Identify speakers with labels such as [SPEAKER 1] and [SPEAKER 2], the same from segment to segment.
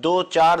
[SPEAKER 1] 2-4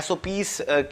[SPEAKER 1] SOPs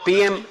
[SPEAKER 1] PM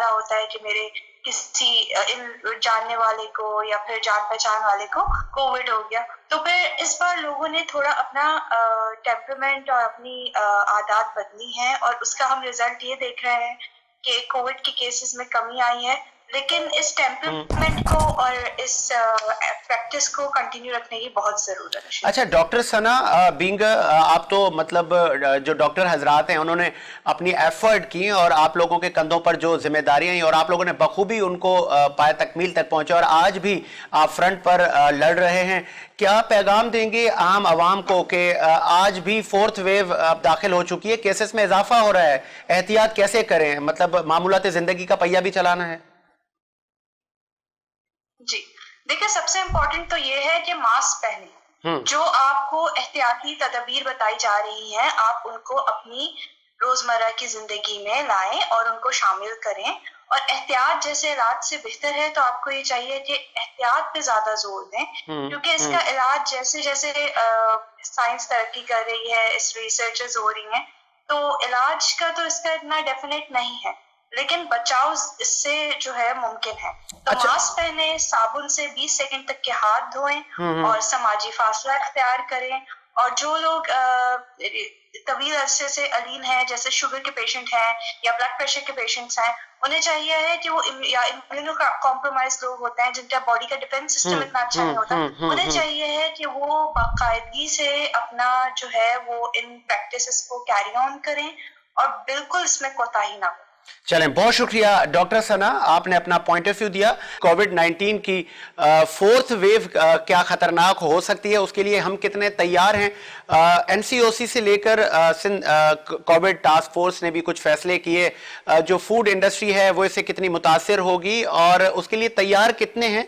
[SPEAKER 2] رہا ہوتا ہے کہ میرے کسی جاننے والے کو یا پھر جان پہچان والے کو کووڈ ہو گیا. تو پھر اس بار لوگوں نے تھوڑا اپنا ٹیمپرمنٹ اور اپنی عادات بدلی ہیں اور اس کا ہم رزلٹ یہ دیکھ رہے ہیں کہ کووڈ کے کیسز میں کمی آئی ہے. لیکن اس ٹیمپرمنٹ کو اور اس پریکٹس کو کنٹینیو رکھنے کی بہت ضرورت ہے.
[SPEAKER 1] اچھا ڈاکٹر ثنا بینگ آپ تو مطلب جو ڈاکٹر حضرات ہیں انہوں نے اپنی ایفرٹ کی اور آپ لوگوں کے کندھوں پر جو ذمہ داریاں ہیں اور آپ لوگوں نے بخوبی ان کو پائے تکمیل تک پہنچا اور آج بھی آپ فرنٹ پر لڑ رہے ہیں. کیا پیغام دیں گے عام عوام کو کہ آج بھی فورتھ ویو اب داخل ہو چکی ہے, کیسز میں اضافہ ہو رہا ہے, احتیاط کیسے کریں, مطلب معمولات زندگی کا پہیہ بھی چلانا ہے؟
[SPEAKER 2] جی دیکھیں, سب سے امپورٹنٹ تو یہ ہے کہ ماسک پہنیں. جو آپ کو احتیاطی تدابیر بتائی جا رہی ہیں آپ ان کو اپنی روزمرہ کی زندگی میں لائیں اور ان کو شامل کریں. اور احتیاط جیسے علاج سے بہتر ہے تو آپ کو یہ چاہیے کہ احتیاط پہ زیادہ زور دیں, کیونکہ اس کا علاج جیسے جیسے سائنس ترقی کر رہی ہے, اس ریسرچز ہو رہی ہیں, تو علاج کا تو اس کا اتنا ڈیفینیٹ نہیں ہے, لیکن بچاؤ اس سے جو ہے ممکن ہے. تو ماسک پہنے, صابن سے 20 سیکنڈ تک کے ہاتھ دھوئیں اور سماجی فاصلہ اختیار کریں. اور جو لوگ طویل عرصے سے علیم ہیں, جیسے شوگر کے پیشنٹ ہیں یا بلڈ پریشر کے پیشنٹس ہیں, انہیں چاہیے ہے کہ وہ یا امیونو کمپرومائز لوگ ہوتے ہیں جن کا باڈی کا ڈیفینس سسٹم اتنا اچھا نہیں ہوتا, انہیں چاہیے ہے کہ وہ باقاعدگی سے اپنا جو ہے وہ ان پریکٹسز کو کیری آن کریں اور بالکل اس میں کوتاہی نہ کریں.
[SPEAKER 1] چلیں, بہت شکریہ ڈاکٹر ثنا, آپ نے اپنا پوائنٹ آف ویو دیا. کووڈ 19 کی فورتھ ویو کیا خطرناک ہو سکتی ہے, اس کے لیے ہم کتنے تیار ہیں. این سی او سی سے لے کر کووڈ ٹاسک فورس نے بھی کچھ فیصلے کیے. جو فوڈ انڈسٹری ہے وہ اس سے کتنی متاثر ہوگی اور اس کے لیے تیار کتنے ہیں.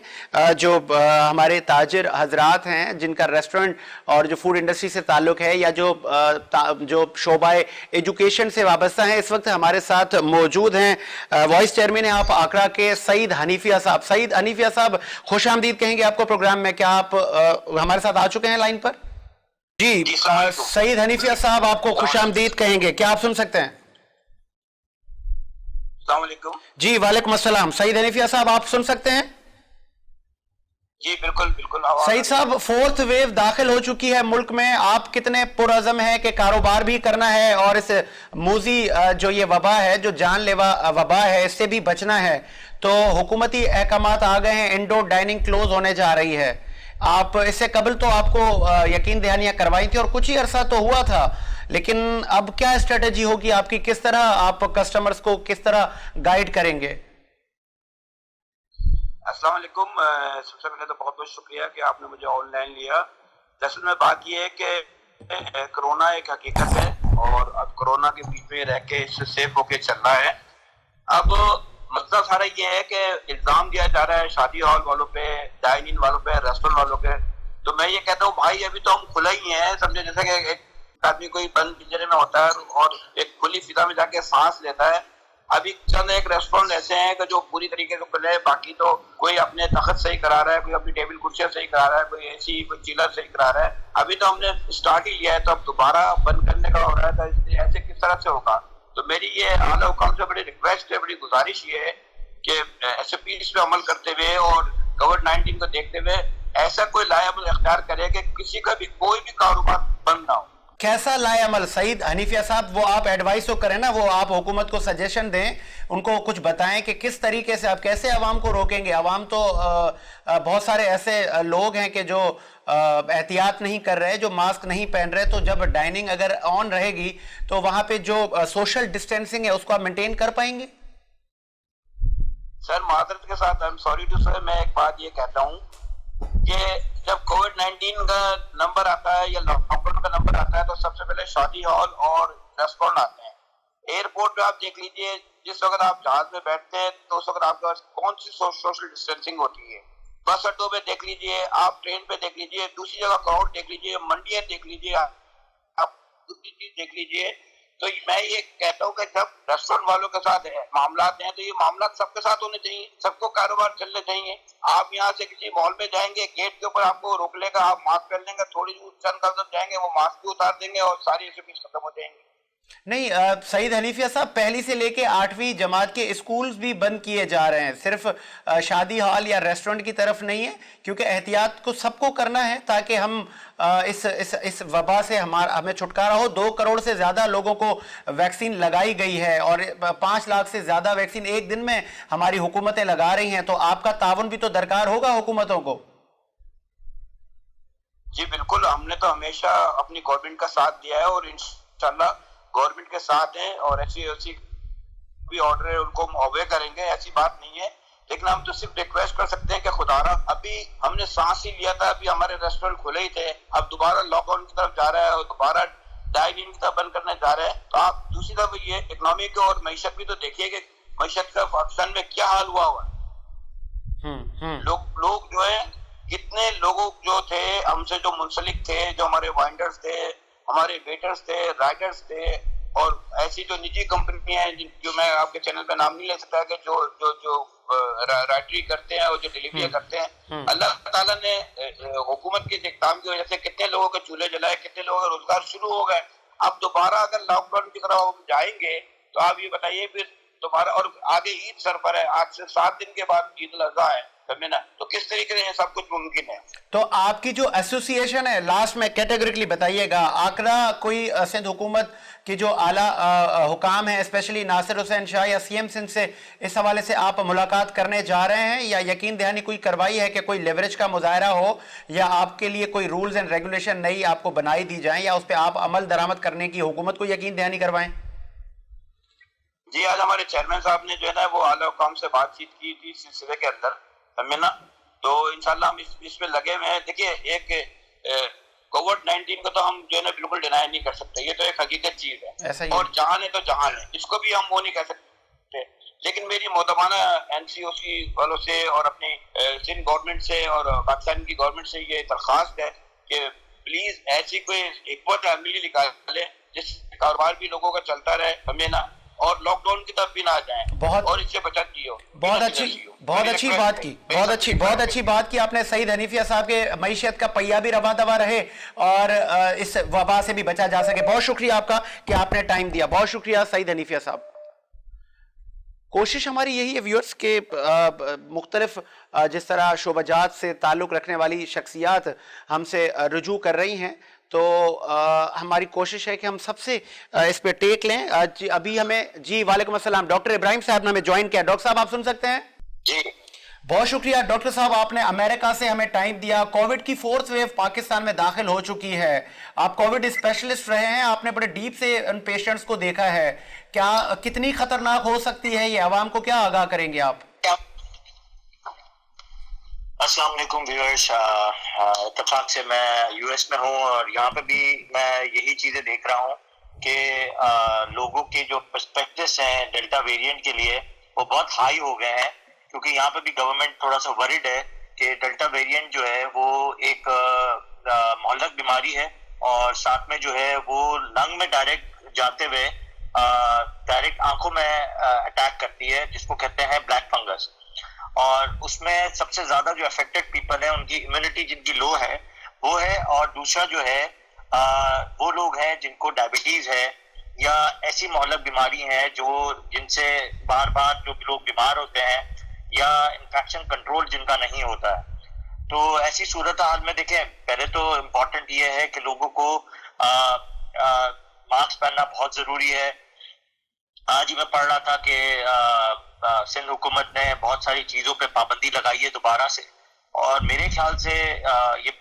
[SPEAKER 1] جو ہمارے تاجر حضرات ہیں جن کا ریسٹورنٹ اور جو فوڈ انڈسٹری سے تعلق ہے یا جو شعبہ ایجوکیشن سے وابستہ ہیں, اس وقت ہمارے ساتھ موجود ہیں وائس چیئرمین آپ آکرا کے سعید حنیفیہ صاحب. سعید حنیفیہ صاحب خوش آمدید کہیں گے آپ کو پروگرام میں. کیا آپ ہمارے ساتھ آ چکے ہیں لائن پر؟ جی سعید حنیفیہ صاحب آپ کو خوش آمدید کہیں گے, کیا آپ سن سکتے ہیں؟
[SPEAKER 3] السلام علیکم.
[SPEAKER 1] جی وعلیکم السلام. سعید حنیفیہ صاحب آپ سن سکتے ہیں؟
[SPEAKER 3] جی بالکل بالکل.
[SPEAKER 1] سعید صاحب, فورتھ ویو داخل ہو چکی ہے ملک میں, آپ کتنے پرعزم ہیں کہ کاروبار بھی کرنا ہے اور اس موذی جو یہ وبا ہے, جو جان لیوا وبا ہے, اس سے بھی بچنا ہے؟ تو حکومتی احکامات آ گئے ہیں, انڈور ڈائننگ کلوز ہونے جا رہی ہے. آپ اس سے قبل تو آپ کو یقین دہانیاں کروائی تھی اور کچھ ہی عرصہ تو ہوا تھا, لیکن اب کیا اسٹریٹجی ہوگی آپ کی, کس طرح آپ کسٹمرز کو کس طرح گائیڈ کریں گے؟
[SPEAKER 3] السلام علیکم. سب سے پہلے تو بہت بہت شکریہ کہ آپ نے مجھے آن لائن لیا. دراصل میں بات یہ ہے کہ کرونا ایک حقیقت ہے اور اب کرونا کے بیچ میں رہ کے اس سے سیف ہو کے چلنا ہے. اب مسئلہ سارا یہ ہے کہ الزام دیا جا رہا ہے شادی ہال والوں پہ, ڈائن ان والوں پہ, ریسٹورینٹ والوں پہ. تو میں یہ کہتا ہوں بھائی ابھی تو ہم کھلا ہی ہیں, سمجھے جیسے کہ ایک آدمی کوئی بند پنجرے میں ہوتا ہے اور ایک کھلی فضا میں جا کے سانس لیتا ہے. ابھی چند ایک ریسٹورینٹ ایسے ہیں کہ جو پوری طریقے سے کھلے ہیں, باقی تو کوئی اپنے تخت صحیح کرا رہا ہے, کوئی اپنی ٹیبل کرسیاں صحیح کرا رہا ہے, کوئی اے سی, کوئی چیلر صحیح کرا رہا ہے. ابھی تو ہم نے اسٹارٹ ہی لیا ہے, تو اب دوبارہ بند کرنے کا ہو رہا ہے, تو ایسے کس طرح سے ہوگا؟ تو میری یہ اعلیٰ حکام سے بڑی ریکویسٹ ہے, بڑی گزارش یہ ہے کہ ایس او پیز پہ عمل کرتے ہوئے اور کووڈ 19 کو دیکھتے ہوئے ایسا کوئی لائے عمل اختیار کرے کہ کسی کا بھی کوئی بھی کاروبار بند نہ ہو.
[SPEAKER 1] کیسا لائے عمل سعید حنیفیہ صاحب؟ وہ آپ ایڈوائس تو کریں نا, وہ آپ حکومت کو سجیشن دیں, ان کو کچھ بتائیں کہ کس طریقے سے آپ کیسے عوام کو روکیں گے. عوام تو بہت سارے ایسے لوگ ہیں کہ جو احتیاط نہیں کر رہے, جو ماسک نہیں پہن رہے, تو جب ڈائننگ اگر آن رہے گی تو وہاں پہ جو سوشل ڈسٹینسنگ ہے اس کو آپ مینٹین کر پائیں گے؟
[SPEAKER 3] سر معذرت کے ساتھ I'm sorry to say, میں ایک بات یہ کہتا ہوں کہ جب کووڈ 19 کا نمبر آتا ہے یا لاک ڈاؤن کا نمبر آتا ہے تو سب سے پہلے شادی ہال اور ریسٹورینٹ آتے ہیں. ایئرپورٹ پہ آپ دیکھ لیجئے, جس وقت آپ جہاز میں بیٹھتے ہیں تو اس وقت آپ کے پاس کون سی سوشل ڈسٹینسنگ ہوتی ہے. بس اڈوں پہ دیکھ لیجئے, آپ ٹرین پہ دیکھ لیجئے, دوسری جگہ کراؤڈ دیکھ لیجئے, منڈیاں دیکھ لیجئے, آپ دوسری چیز دیکھ لیجئے. تو میں یہ کہتا ہوں کہ جب ریسٹورینٹ والوں کے ساتھ معاملات ہیں تو یہ معاملات سب کے ساتھ ہونے چاہیے, سب کو کاروبار چلنے چاہیے. آپ یہاں سے کسی مال میں جائیں گے, گیٹ کے اوپر آپ کو روک لے گا, آپ ماسک پہن لیں گے, تھوڑی دور چند قدم جائیں گے وہ ماسک بھی اتار دیں گے اور ساری ایسے ختم ہو جائیں گے.
[SPEAKER 1] نہیں سعید حنیفیہ صاحب، پہلی سے لے کے 8ویں جماعت کے اسکولز بھی بند کیے جا رہے ہیں، صرف شادی ہال یا ریسٹورنٹ کی طرف نہیں ہے، کیونکہ احتیاط کو سب کو کرنا ہے تاکہ ہم اس وبا سے ہمیں چھٹکارا ہو۔ 2 کروڑ سے زیادہ لوگوں کو ویکسین لگائی گئی ہے اور 5 لاکھ سے زیادہ ویکسین ایک دن میں ہماری حکومتیں لگا رہی ہیں، تو آپ کا تعاون بھی تو درکار ہوگا حکومتوں کو۔
[SPEAKER 3] جی بالکل، ہم نے تو ہمیشہ اپنی گورنمنٹ کا ساتھ دیا ہے اور انشاءاللہ گورنمنٹ کے ساتھ ہیں، اور ایسی بھی آرڈر ہے ان کو ہم اوبے کریں گے، ایسی بات نہیں ہے۔ لیکن ہم تو صرف ریکویسٹ کر سکتے ہیں کہ خدا را، ابھی ہم نے سانس ہی لیا تھا، ابھی ہمارے ریسٹورنٹ کھلے ہی تھے، اب دوبارہ لاک ڈاؤن کی طرف جا رہا ہے اور دوبارہ ڈائن ان کی طرف بند کرنے جا رہا ہے، تو آپ دوسری طرف یہ اکنامی کو اور معیشت بھی تو دیکھیے کہ معیشت کا پاکستان میں کیا حال ہوا ہوا ہے۔ لوگ جو ہے، کتنے لوگ جو تھے ہم سے جو منسلک تھے، جو ہمارے وائنڈرز تھے، ہمارے ویٹرز تھے، رائڈرز تھے، اور ایسی جو نجی کمپنیاں ہیں جو میں آپ کے چینل پہ نام نہیں لے سکتا کہ جو رائڈری کرتے ہیں اور جو ڈیلیوری کرتے ہیں، اللہ تعالیٰ نے حکومت کے اقدام کی وجہ سے کتنے لوگوں کے چولہے جلائے، کتنے لوگوں کا روزگار شروع ہو گئے۔ اب دوبارہ اگر لاک ڈاؤن کی طرف ہم جائیں گے تو آپ یہ بتائیے پھر دوبارہ، اور آگے عید سر پر ہے، آج سے 7 دن کے بعد عید الاضحیٰ ہے، تو کس طریقے سے سب کچھ ممکن ہے؟
[SPEAKER 1] تو آپ کی جو ایسوسی ایشن ہے، لاسٹ میں کیٹیگریکلی بتائیے گا، آکرا کوئی سندھ حکومت کی جو اعلیٰ حکام ہیں، اسپیشلی ناصر حسین شاہ یا سی ایم سندھ سے، اس حوالے سے آپ ملاقات کرنے جا رہے ہیں یا یقین دہانی کوئی کروائی ہے کہ کوئی لیوریج کا مظاہرہ ہو یا آپ کے لیے کوئی رولز اینڈ ریگولیشن نئی آپ کو بنائی دی جائیں یا اس پہ آپ عمل درآمد کرنے کی حکومت کو یقین دہانی کروائیں؟
[SPEAKER 3] جی آج ہمارے چیئرمین صاحب نے جو ہے نا وہ اعلیٰ حکام سے بات چیت کی تھی سلسلے کے اندر، سمجھے نا، تو انشاءاللہ ہم اس پہ لگے ہوئے ہیں۔ دیکھیے، ایک کووڈ-19 کو تو ہم جو ہے نا بالکل ڈینائی نہیں کر سکتے، یہ تو ایک حقیقت چیز ہے، اور جہان ہے تو جہان ہے، اس کو بھی ہم وہ نہیں کہہ سکتے۔ لیکن میری محترمانہ این سی او سی والوں سے اور اپنی سندھ گورنمنٹ سے اور پاکستان کی گورنمنٹ سے یہ درخواست ہے کہ پلیز ایسی کوئی حکمت عملی نکالے جس سے کاروبار بھی لوگوں کا چلتا رہے، ہمیں نا، اور لاک ڈاؤن کی طرف بھی نہ جائیں، اور اس سے بچت کی ہو۔ بہت
[SPEAKER 1] اچھی بات کی آپ نے سعید حنیفیہ صاحب کے، معیشت کا پہیہ بھی رواں دواں رہے اور اس وبا سے بھی بچا جا سکے۔ بہت شکریہ آپ کا کہ آپ نے ٹائم دیا، بہت شکریہ سعید حنیفیہ صاحب۔ کوشش ہماری یہی ہے ویورز کے مختلف جس طرح شعبجات سے تعلق رکھنے والی شخصیات ہم سے رجوع کر رہی ہیں، تو ہماری کوشش ہے کہ ہم سب سے اس پہ ٹیک لیں۔ ابھی ہمیں، جی وعلیکم السلام، ڈاکٹر ابراہیم صاحب نے ہمیں جوائن کیا۔ ڈاکٹر صاحب آپ سن سکتے ہیں؟
[SPEAKER 3] جی
[SPEAKER 1] بہت شکریہ ڈاکٹر صاحب، آپ نے امریکہ سے ہمیں ٹائم دیا۔ کووڈ کی 4th ویو پاکستان میں داخل ہو چکی ہے، آپ کووڈ اسپیشلسٹ رہے ہیں، آپ نے بڑے ڈیپ سے ان پیشنٹس کو دیکھا ہے، کیا کتنی خطرناک ہو سکتی ہے یہ؟ عوام کو کیا آگاہ کریں گے آپ؟
[SPEAKER 4] السلام علیکم ویورز، اتفاق سے میں یو ایس میں ہوں اور یہاں پہ بھی میں یہی چیزیں دیکھ رہا ہوں کہ لوگوں کے جو پرسپیکٹس ہیں ڈیلٹا ویریئنٹ کے لیے وہ بہت ہائی ہو گئے ہیں، کیونکہ یہاں پہ بھی گورنمنٹ تھوڑا سا ورڈ ہے کہ ڈیلٹا ویریئنٹ جو ہے وہ ایک مہلک بیماری ہے، اور ساتھ میں جو ہے وہ لنگ میں ڈائریکٹ جاتے ہوئے ڈائریکٹ آنکھوں میں اٹیک کرتی ہے، جس کو کہتے ہیں بلیک فنگس، اور اس میں سب سے زیادہ جو افیکٹڈ پیپل ہیں ان کی امیونٹی جن کی لو ہے وہ ہے، اور دوسرا جو ہے وہ لوگ ہیں جن کو ڈائبٹیز ہے یا ایسی مہلک بیماری ہیں جن سے بار بار جو لوگ بیمار ہوتے ہیں، یا انفیکشن کنٹرول جن کا نہیں ہوتا ہے۔ تو ایسی صورتحال میں دیکھیں، پہلے تو امپورٹنٹ یہ ہے کہ لوگوں کو ماسک پہننا بہت ضروری ہے۔ آج ہی میں پڑھ رہا تھا کہ سندھ حکومت نے بہت ساری چیزوں پہ پابندی لگائی ہے دوبارہ سے، اور میرے خیال سے یہ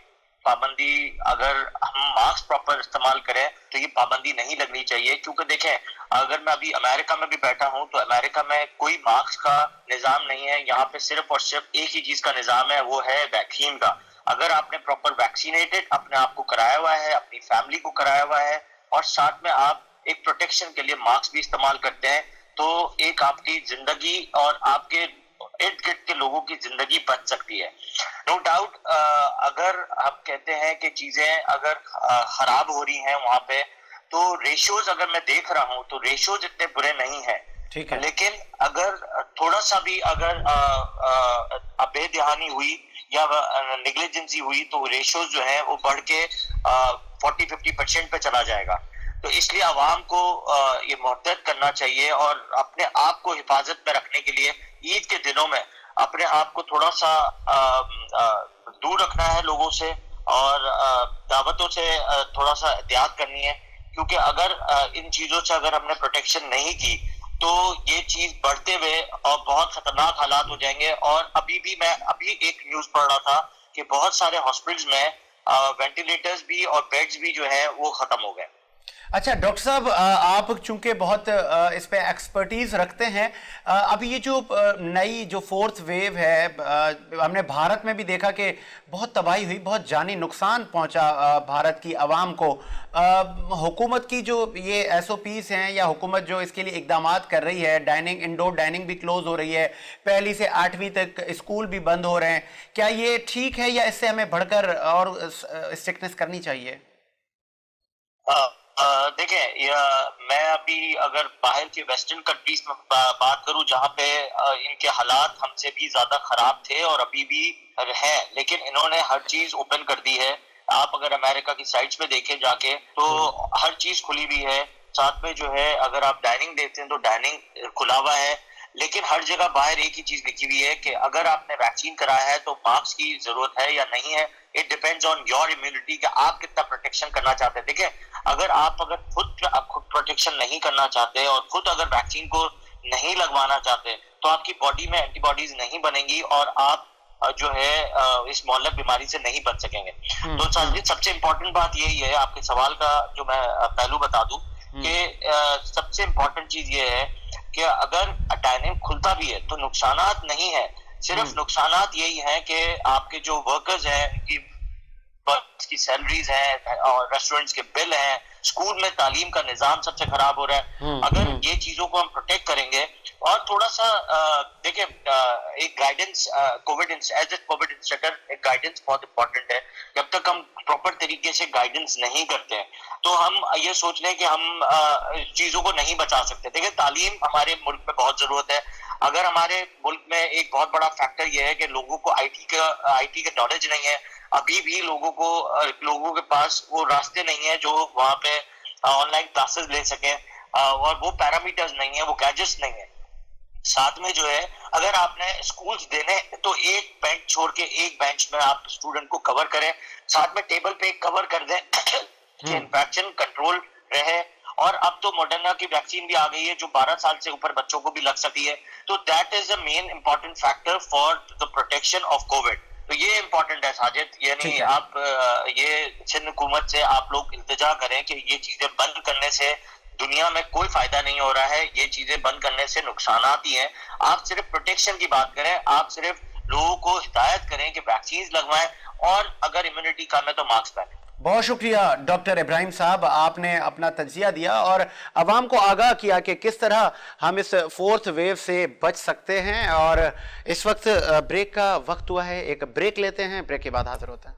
[SPEAKER 4] پابندی اگر ہم ماسک پراپر استعمال کریں تو یہ پابندی نہیں لگنی چاہیے، کیونکہ دیکھیں اگر میں ابھی امریکہ میں بھی بیٹھا ہوں تو امریکہ میں کوئی ماسک کا نظام نہیں ہے، یہاں پہ صرف اور صرف ایک ہی چیز کا نظام ہے، وہ ہے ویکسین کا۔ اگر آپ نے پراپر ویکسینیٹڈ اپنے آپ کو کرایا ہوا ہے، اپنی فیملی کو کرایا ہوا ہے، اور ساتھ میں آپ ایک پروٹیکشن کے لیے ماسک بھی استعمال کرتے ہیں، تو ایک آپ کی زندگی اور آپ کے ارد گرد کے لوگوں کی زندگی بچ سکتی ہے۔ نو ڈاؤٹ اگر آپ کہتے ہیں کہ چیزیں اگر خراب ہو رہی ہیں وہاں پہ، تو ریشوز اگر میں دیکھ رہا ہوں تو ریشوز اتنے برے نہیں ہیں، لیکن اگر تھوڑا سا بھی اگر بے دہانی ہوئی یا نیگلیجنسی ہوئی تو ریشوز جو ہیں وہ بڑھ کے 40-50% پہ چلا جائے گا۔ تو اس لیے عوام کو یہ محتاط کرنا چاہیے اور اپنے آپ کو حفاظت میں رکھنے کے لیے عید کے دنوں میں اپنے آپ کو تھوڑا سا دور رکھنا ہے لوگوں سے اور دعوتوں سے تھوڑا سا احتیاط کرنی ہے، کیونکہ اگر ان چیزوں سے اگر ہم نے پروٹیکشن نہیں کی تو یہ چیز بڑھتے ہوئے اور بہت خطرناک حالات ہو جائیں گے. اور میں ابھی ایک نیوز پڑھ رہا تھا کہ بہت سارے ہاسپٹلز میں وینٹیلیٹرز بھی اور بیڈز بھی جو ہے وہ ختم ہو گئے.
[SPEAKER 1] اچھا ڈاکٹر صاحب، آپ چونکہ بہت اس پہ ایکسپرٹیز رکھتے ہیں، ابھی یہ جو نئی جو فورتھ ویو ہے، ہم نے بھارت میں بھی دیکھا کہ بہت تباہی ہوئی، بہت جانی نقصان پہنچا بھارت کی عوام کو. حکومت کی جو یہ ایس او پیز ہیں یا حکومت جو اس کے لیے اقدامات کر رہی ہے، انڈور ڈائننگ بھی کلوز ہو رہی ہے، 1 سے 8ویں تک اسکول بھی بند ہو رہے ہیں، کیا یہ ٹھیک ہے یا اس سے ہمیں بڑھ کر اور اسٹرکٹنس کرنی چاہیے؟
[SPEAKER 4] دیکھیں، میں ابھی اگر باہر کے ویسٹرن کنٹریز میں بات کروں جہاں پہ ان کے حالات ہم سے بھی زیادہ خراب تھے اور ابھی بھی ہیں، لیکن انہوں نے ہر چیز اوپن کر دی ہے. آپ اگر امریکہ کی سائٹس پہ دیکھیں جا کے تو ہر چیز کھلی ہوئی ہے. ساتھ میں جو ہے اگر آپ ڈائننگ دیکھتے ہیں تو ڈائننگ کھلا ہوا ہے، لیکن ہر جگہ باہر ایک ہی چیز لکھی ہوئی ہے کہ اگر آپ نے ویکسین کرایا ہے تو ماسک کی ضرورت ہے یا نہیں ہے. It depends on your immunity کہ آپ کتنا پروٹیکشن کرنا چاہتے ہیں. دیکھیں، اگر خود پروٹیکشن نہیں کرنا چاہتے اور خود اگر ویکسین کو نہیں لگوانا چاہتے تو آپ کی باڈی میں اینٹی باڈیز نہیں بنیں گی اور آپ جو ہے اس مہلک بیماری سے نہیں بچ سکیں گے. تو سب سے امپورٹنٹ بات یہی ہے، آپ کے سوال کا جو میں پہلو بتا دوں کہ سب سے امپورٹنٹ چیز یہ ہے کہ اگر ڈائننگ کھلتا بھی ہے تو نقصانات نہیں ہے، صرف نقصانات یہی ہیں کہ آپ کے جو ورکرز ہیں ان کی سیلریز ہیں اور ریسٹورینٹس کے بل ہیں، اسکول میں تعلیم کا نظام سب سے خراب ہو رہا ہے. اگر یہ چیزوں کو ہم پروٹیکٹ کریں گے اور تھوڑا سا دیکھیں، ایک guidance as a Covid instructor ایک گائیڈنس بہت امپورٹنٹ ہے. جب تک ہم پراپر طریقے سے گائیڈنس نہیں کرتے تو ہم یہ سوچ لیں کہ ہم چیزوں کو نہیں بچا سکتے. دیکھیں، تعلیم ہمارے ملک میں بہت ضرورت ہے. اگر ہمارے ملک میں ایک بہت بڑا فیکٹر یہ ہے کہ لوگوں کو آئی ٹی کا نالج نہیں ہے، ابھی بھی لوگوں کے پاس وہ راستے نہیں ہیں جو وہاں پہ آن لائن کلاسز لے سکیں، اور وہ پیرامیٹرز نہیں ہیں، وہ گیجٹس نہیں ہیں. ساتھ میں جو ہے اگر آپ نے اسکولز دینے تو ایک بینچ چھوڑ کے ایک بینچ میں آپ اسٹوڈنٹ کو کور کریں، ساتھ میں ٹیبل پہ کور کر دیں کہ انفیکشن کنٹرول رہے. اور اب تو موڈرنا کی ویکسین بھی آ گئی ہے جو 12 سال سے اوپر بچوں کو بھی لگ سکتی ہے. تو that is a main important factor for the protection of COVID. تو یہ امپورٹنٹ ہے ساجد، یعنی آپ یہ سندھ حکومت سے آپ لوگ التجا کریں کہ یہ چیزیں بند کرنے سے دنیا میں کوئی فائدہ نہیں ہو رہا ہے، یہ چیزیں بند کرنے سے نقصانات ہی ہیں. آپ صرف پروٹیکشن کی بات کریں، آپ صرف لوگوں کو ہدایت کریں کہ ویکسینز لگوائیں اور اگر امیونٹی کم ہے تو ماسک پہنیں.
[SPEAKER 1] بہت شکریہ ڈاکٹر ابراہیم صاحب، آپ نے اپنا تجزیہ دیا اور عوام کو آگاہ کیا کہ کس طرح ہم اس فورتھ ویو سے بچ سکتے ہیں. اور اس وقت بریک کا وقت ہوا ہے، ایک بریک لیتے ہیں، بریک کے بعد حاضر ہوتے ہیں.